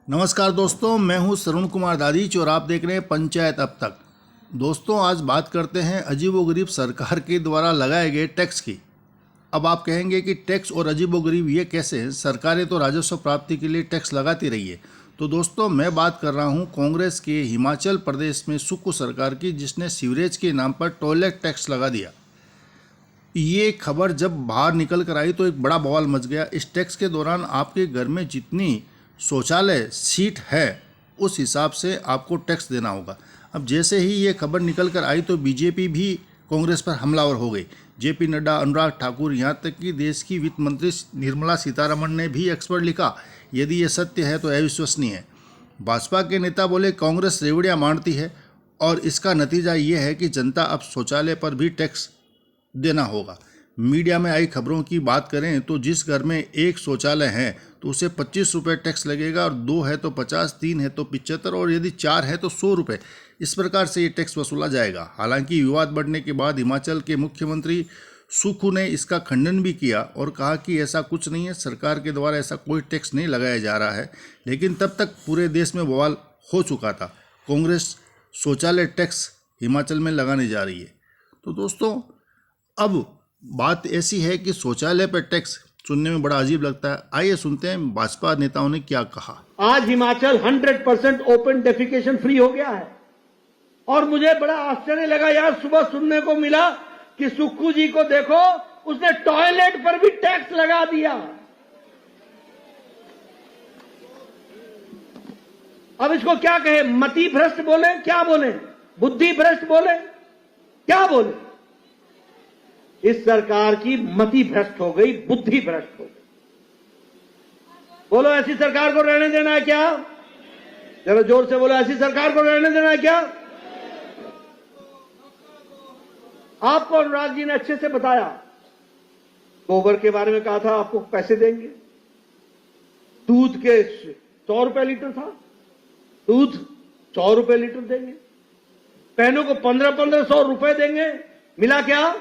नमस्कार दोस्तों, मैं हूं सरुण कुमार दादीच और आप देख रहे हैं पंचायत अब तक। दोस्तों, आज बात करते हैं अजीबोगरीब सरकार के द्वारा लगाए गए टैक्स की। अब आप कहेंगे कि टैक्स और अजीबोगरीब ये कैसे हैं? सरकारें तो राजस्व प्राप्ति के लिए टैक्स लगाती रही है। तो दोस्तों, मैं बात कर रहा हूं कांग्रेस के हिमाचल प्रदेश में सुक्खू सरकार की, जिसने सीवरेज के नाम पर टॉयलेट टैक्स लगा दिया। ये खबर जब बाहर निकल कर आई तो एक बड़ा बवाल मच गया। इस टैक्स के दौरान आपके घर में जितनी शौचालय सीट है उस हिसाब से आपको टैक्स देना होगा। अब जैसे ही ये खबर निकल कर आई तो बीजेपी भी कांग्रेस पर हमलावर हो गई। जेपी नड्डा, अनुराग ठाकुर, यहाँ तक कि देश की वित्त मंत्री निर्मला सीतारमण ने भी एक्सपर्ट लिखा, यदि ये सत्य है तो अविश्वसनीय है। भाजपा के नेता बोले कांग्रेस रेवड़ियाँ मारती है और इसका नतीजा ये है कि जनता अब शौचालय पर भी टैक्स देना होगा। मीडिया में आई खबरों की बात करें तो जिस घर में एक शौचालय है तो उसे 25 रुपये टैक्स लगेगा, और 2 है तो 50, 3 है तो 75 और यदि 4 है तो 100 रुपये। इस प्रकार से ये टैक्स वसूला जाएगा। हालांकि विवाद बढ़ने के बाद हिमाचल के मुख्यमंत्री सुक्खू ने इसका खंडन भी किया और कहा कि ऐसा कुछ नहीं है, सरकार के द्वारा ऐसा कोई टैक्स नहीं लगाया जा रहा है। लेकिन तब तक पूरे देश में बवाल हो चुका था। कांग्रेस शौचालय टैक्स हिमाचल में लगाने जा रही है। तो दोस्तों, अब बात ऐसी है कि शौचालय पर टैक्स सुनने में बड़ा अजीब लगता है। आइए सुनते हैं भाजपा नेताओं ने क्या कहा। आज हिमाचल 100% ओपन डेफिकेशन फ्री हो गया है और मुझे बड़ा आश्चर्य लगा यार, सुबह सुनने को मिला कि सुक्खू जी को देखो, उसने टॉयलेट पर भी टैक्स लगा दिया। अब इसको क्या कहे? मति भ्रष्ट बोले, क्या बोले? बुद्धि भ्रष्ट बोले, क्या बोले? इस सरकार की मति भ्रष्ट हो गई, बुद्धि भ्रष्ट हो गई। बोलो, ऐसी सरकार को रहने देना है क्या? जरा जोर से बोलो, ऐसी सरकार को रहने देना है क्या? आपको अनुराग जी ने अच्छे से बताया। गोबर के बारे में कहा था आपको पैसे देंगे। दूध के 100 रुपए लीटर था, दूध 100 रुपए लीटर देंगे। बहनों को 1500 रुपए देंगे। मिला क्या?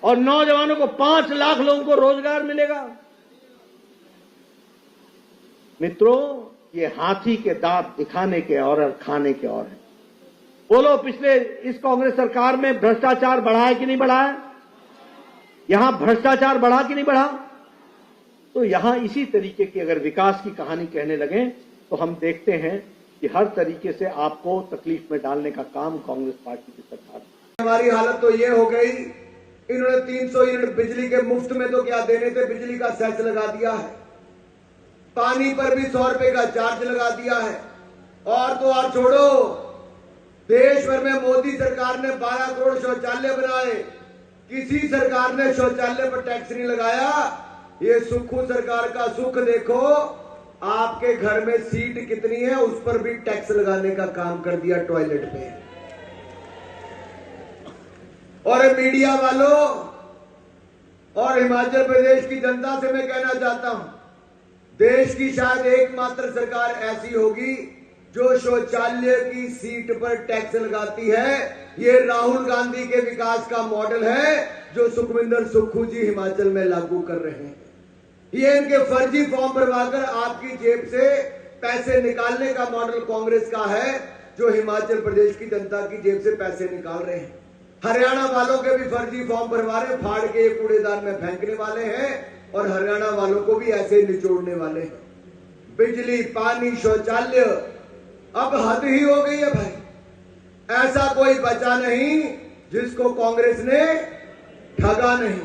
और नौजवानों को 5 लाख लोगों को रोजगार मिलेगा। मित्रों, ये हाथी के दांत दिखाने के और खाने के और है। बोलो, पिछले इस कांग्रेस सरकार में भ्रष्टाचार बढ़ा है कि नहीं बढ़ा है? यहां भ्रष्टाचार बढ़ा कि नहीं बढ़ा? तो यहां इसी तरीके की अगर विकास की कहानी कहने लगे तो हम देखते हैं कि हर तरीके से आपको तकलीफ में डालने का काम कांग्रेस पार्टी की सरकार। हमारी हालत तो ये हो गई, इन्होंने 300 यूनिट बिजली के मुफ्त में तो क्या देने थे, बिजली का सेस लगा दिया है। पानी पर भी 100 रुपए का चार्ज लगा दिया है। और तो और छोड़ो, देश भर में मोदी सरकार ने 12 करोड़ शौचालय बनाए, किसी सरकार ने शौचालय पर टैक्स नहीं लगाया। ये सुक्खू सरकार का सुख देखो, आपके घर में सीट कितनी है उस पर भी टैक्स लगाने का काम कर दिया, टॉयलेट पे। और मीडिया वालों और हिमाचल प्रदेश की जनता से मैं कहना चाहता हूं, देश की शायद एकमात्र सरकार ऐसी होगी जो शौचालय की सीट पर टैक्स लगाती है। ये राहुल गांधी के विकास का मॉडल है जो सुखविंदर सुक्खू जी हिमाचल में लागू कर रहे हैं। ये इनके फर्जी फॉर्म भरवाकर आपकी जेब से पैसे निकालने का मॉडल कांग्रेस का है, जो हिमाचल प्रदेश की जनता की जेब से पैसे निकाल रहे हैं। हरियाणा वालों के भी फर्जी फॉर्म भरवा रहे, फाड़ के कूड़ेदान में फेंकने वाले हैं और हरियाणा वालों को भी ऐसे निचोड़ने वाले हैं। बिजली, पानी, शौचालय, अब हद ही हो गई है भाई। ऐसा कोई बचा नहीं जिसको कांग्रेस ने ठगा नहीं।